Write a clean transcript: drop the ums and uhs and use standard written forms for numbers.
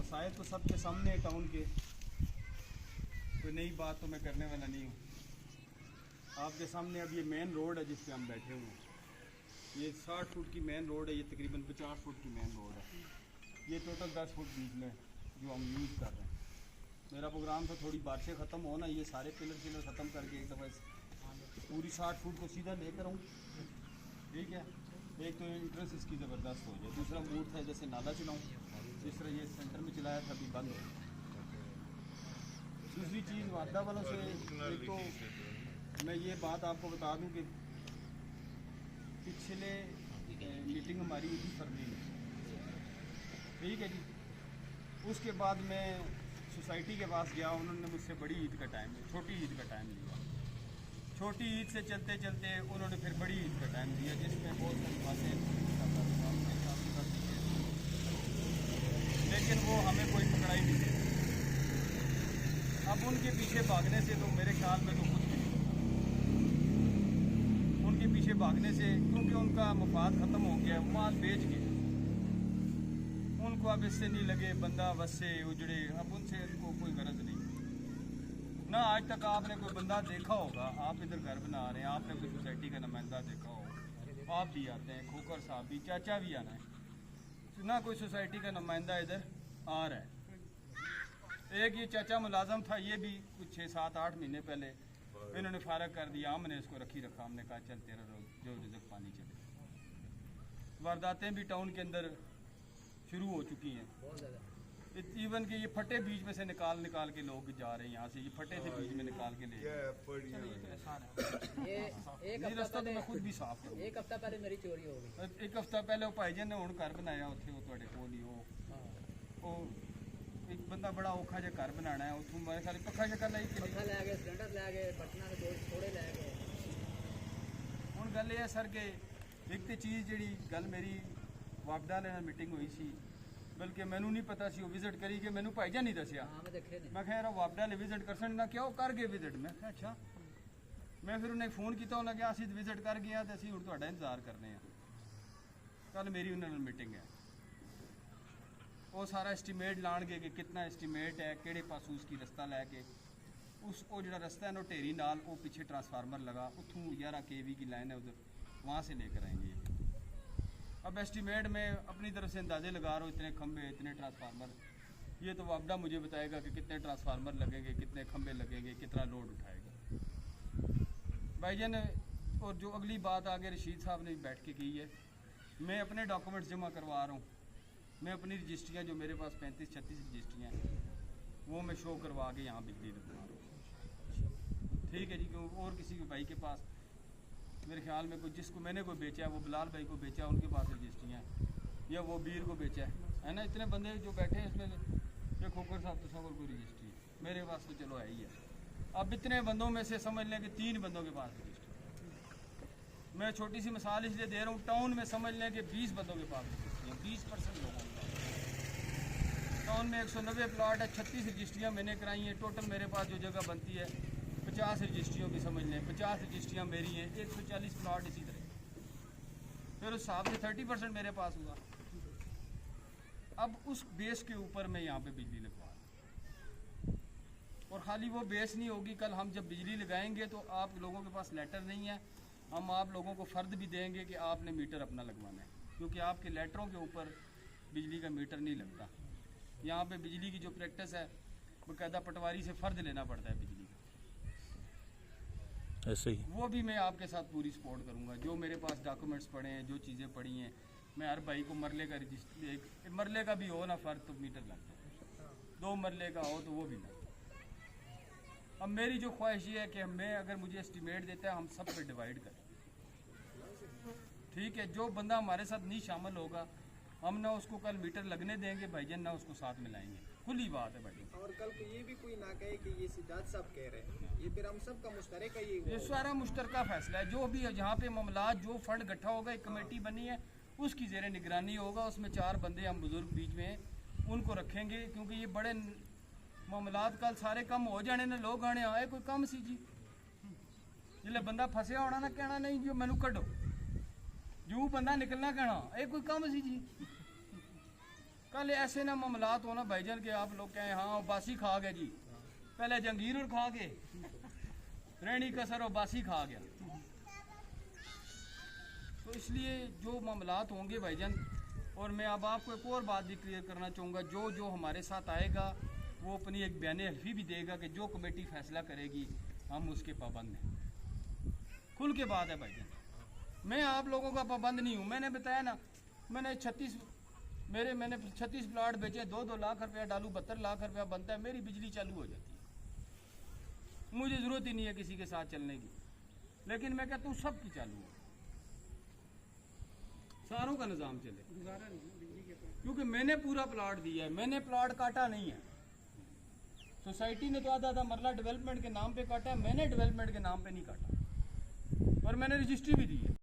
मसाइल तो सबके सामने है टाउन के, कोई नई बात तो मैं करने वाला नहीं हूँ। आपके सामने अब ये मेन रोड है जिस पे हम बैठे हुए हैं, ये 60 फुट की मेन रोड है, ये तकरीबन 50 फुट की मेन रोड है। ये टोटल 10 फुट बीच में जो हम यूज़ कर रहे हैं। मेरा प्रोग्राम था थोड़ी बारिशें ख़त्म हो ना, ये सारे पिलर ख़त्म करके एक दफ़ा पूरी 60 फुट को सीधा लेकर आऊँ। ठीक है, एक तो इंट्रेंस इसकी ज़बरदस्त हो जाए, दूसरा मूड था जैसे नाला चलाऊँ, जिस तरह ये सेंटर में चलाया था अभी बंद हो। दूसरी चीज़ वादा वालों से, एक तो मैं ये बात आपको बता दूं कि पिछले मीटिंग हमारी हुई थी फरवरी में, ठीक है जी। उसके बाद मैं सोसाइटी के पास गया, उन्होंने मुझसे बड़ी ईद का टाइम, छोटी ईद का टाइम लिया। छोटी ईद से चलते चलते उन्होंने फिर बड़ी ईद का टाइम दिया, जिसमें बहुत सारी बातें, लेकिन वो हमें कोई पकड़ाई नहीं देती। अब उनके पीछे भागने से तो मेरे ख्याल में तो कुछ भी नहीं, उनके पीछे भागने से, क्योंकि उनका मफाद ख़त्म हो गया, माल बेच के उनको अब इससे नहीं लगे बंदा वस्से उजड़े, अब उनसे उनको कोई गरज नहीं ना। आज तक आपने कोई बंदा देखा होगा, आप इधर घर बना रहे हैं, आपने कोई सोसाइटी का नुमाइंदा देखा हो, आप भी आते हैं, खोकर साहब भी, चाचा भी आना है ना, कोई सोसाइटी का नुमाइंदा इधर आ रहा है। एक ये चाचा मुलाजम था, ये भी कुछ 6, 7, 8 महीने पहले इन्होंने फारग कर दिया, हमने इसको रखा, हमने कहा चल तेरा जो रिज़्क पानी चले। वारदातें भी टाउन के अंदर शुरू हो चुकी हैं, इवन कि ये फटे बीच में से निकाल के लोग जा रहे हैं, यहाँ से ये फटे से बीच में निकाल के ले ये रास्ता तो मैं खुद भी साफ करूँ। एक हफ्ता पहले मेरी चोरी हो गई, एक हफ्ता पहले वो भाईजान ने हुण घर बनाया उत्थे, वो तुहाडे कोल ही वो एक बंदा बड़ा औखा जिहा घर बनाना है, उत्थों मेरे ख्याल पक्का शक्का लै के पक्का लै गए, सिलेंडर लै गए, बटना के थोड़े लै गए। हुण गल ये है सर कि एक तो चीज़ जिहड़ी गल मेरी वापडा वाले नाल मीटिंग हुई सी, बल्कि मैनू नहीं पता सी, वो विजिट करी कि मैनू भाईजान नहीं दसिया। मैं कहा यार वापडा वाले विजिट कर सन ना, क्या वो कर गए विजिट? मैं कहा अच्छा। मैं फिर उन्हें फोन किया, उन्हें कहा असीं विजिट कर गए तो असीं हुण तुहाडा इंतजार करने हैं। कल मेरी उन्हां नाल मीटिंग है, वो सारा एस्टीमेट लाणगे कि कितना एस्टीमेट है, किहड़े पासों उसकी रस्ता लैके उस वो जो रास्ता है ना ढेरी नाल, वो पीछे ट्रांसफार्मर लगा, उतों 11 kV की लाइन है उधर, वहाँ से लेकर आएंगे। अब एस्टीमेट में अपनी तरफ से अंदाजे लगा रहा हूँ, इतने खंबे, इतने ट्रांसफार्मर, ये तो वापडा मुझे बताएगा कि कितने ट्रांसफार्मर लगेंगे, कितने खंबे लगेंगे, कितना लोड उठाएगा भाईजान। और जो अगली बात आगे रशीद साहब ने बैठ के की है, मैं अपने डॉक्यूमेंट्स जमा करवा रहा हूँ, मैं अपनी रजिस्ट्रियाँ जो मेरे पास 35-36 रजिस्ट्रियाँ हैं वो मैं शो करवा के यहाँ बिजली लगवा रहा हूँ, ठीक है जी। क्यों और किसी भी भाई के पास मेरे ख्याल में कोई, जिसको मैंने कोई बेचा है, वो बिलाल भाई को बेचा है, उनके पास रजिस्ट्रियाँ हैं, या वो बीर को बेचा है ना, इतने बंदे जो बैठे हैं इसमें, ये खोकर साहब तो सब कोई रजिस्ट्री है, मेरे पास तो चलो है ही है। अब इतने बंदों में से समझ लें कि 3 बंदों के पास रजिस्ट्री। मैं छोटी सी मिसाल इसलिए दे रहा हूँ, टाउन में समझ लें कि 20 बंदों के पास रजिस्ट्री है, 20% लोगों के पास। टाउन में 190 प्लाट है, 36 रजिस्ट्रियाँ मैंने कराई हैं, टोटल मेरे पास जो जगह बनती है 50 रजिस्ट्रियों की, समझ लें 50 रजिस्ट्रियाँ मेरी हैं, 140 प्लाट इसी तरह, फिर उस हिसाब से 30% मेरे पास हुआ। अब उस बेस के ऊपर मैं यहाँ पे बिजली लगवा रहा हूँ, और खाली वो बेस नहीं होगी, कल हम जब बिजली लगाएंगे तो आप लोगों के पास लेटर नहीं है, हम आप लोगों को फ़र्द भी देंगे कि आपने मीटर अपना लगवाना है, क्योंकि आपके लेटरों के ऊपर बिजली का मीटर नहीं लगता। यहाँ पे बिजली की जो प्रैक्टिस है, बाकायदा पटवारी से फ़र्द लेना पड़ता है बिजली का, ऐसे ही वो भी मैं आपके साथ पूरी सपोर्ट करूँगा। जो मेरे पास डॉक्यूमेंट्स पड़े हैं, जो चीज़ें पड़ी हैं, मैं हर भाई को मरले का रजिस्टर, एक मरले का भी हो ना फ़र्द तो मीटर लगता है, 2 मरले का हो तो वो भी लगता है। अब मेरी जो ख्वाहिश ये है कि मैं, अगर मुझे एस्टीमेट देता है, हम सब पे डिवाइड करें, ठीक है। जो बंदा हमारे साथ नहीं शामिल होगा, हम ना उसको कल मीटर लगने देंगे भाईजान, ना उसको साथ मिलाएंगे, खुली बात है भाई। और कल को ये भी कोई ना कहे कि ये सिद्धार्थ साहब कह रहे हैं, ये फिर हम सब का मुश्तरक है, ये सारा मुश्तरका फैसला है। जो भी जहाँ पे मामला, जो फंड इकट्ठा होगा, एक कमेटी बनी है, उसकी ज़ेरे निगरानी होगा, उसमें 4 बंदे हम बुजुर्ग बीच में उनको रखेंगे, क्योंकि ये बड़े मामलात कल सारे कम हो जाने ने, लोग आने आए कोई कम सी जी, जिसले बंदा फसिया होना ना कहना नहीं जो मैनू कड्डो, जो बंदा निकलना कहना ये कोई कम सी जी, कल ऐसे ना मामलात हो ना भाईजान के आप लोग कहें हाँ बासी खा गया जी, पहले जंगीर और खा के रहनी कसर और बासी खा गया। तो इसलिए जो मामलात होंगे भाईजान, और मैं अब आपको एक और बात भी क्लियर करना चाहूँगा, जो जो हमारे साथ आएगा वो अपनी एक बयान हल्फी भी देगा कि जो कमेटी फैसला करेगी हम उसके पाबंद हैं। खुल के बात है भाईजान, मैं आप लोगों का पाबंद नहीं हूँ। मैंने बताया ना, मैंने 36 प्लाट बेचे, 2-2 लाख रुपया डालू, 72 लाख रुपया बनता है, मेरी बिजली चालू हो जाती है, मुझे ज़रूरत ही नहीं है किसी के साथ चलने की। लेकिन मैं कहता हूँ सबकी चालू है, सारों का निज़ाम चले, क्योंकि मैंने पूरा प्लाट दिया है, मैंने प्लाट काटा नहीं है। सोसाइटी ने तो आधा मरला डेवलपमेंट के नाम पे काटा है, मैंने डेवलपमेंट के नाम पे नहीं काटा, और मैंने रजिस्ट्री भी दी है।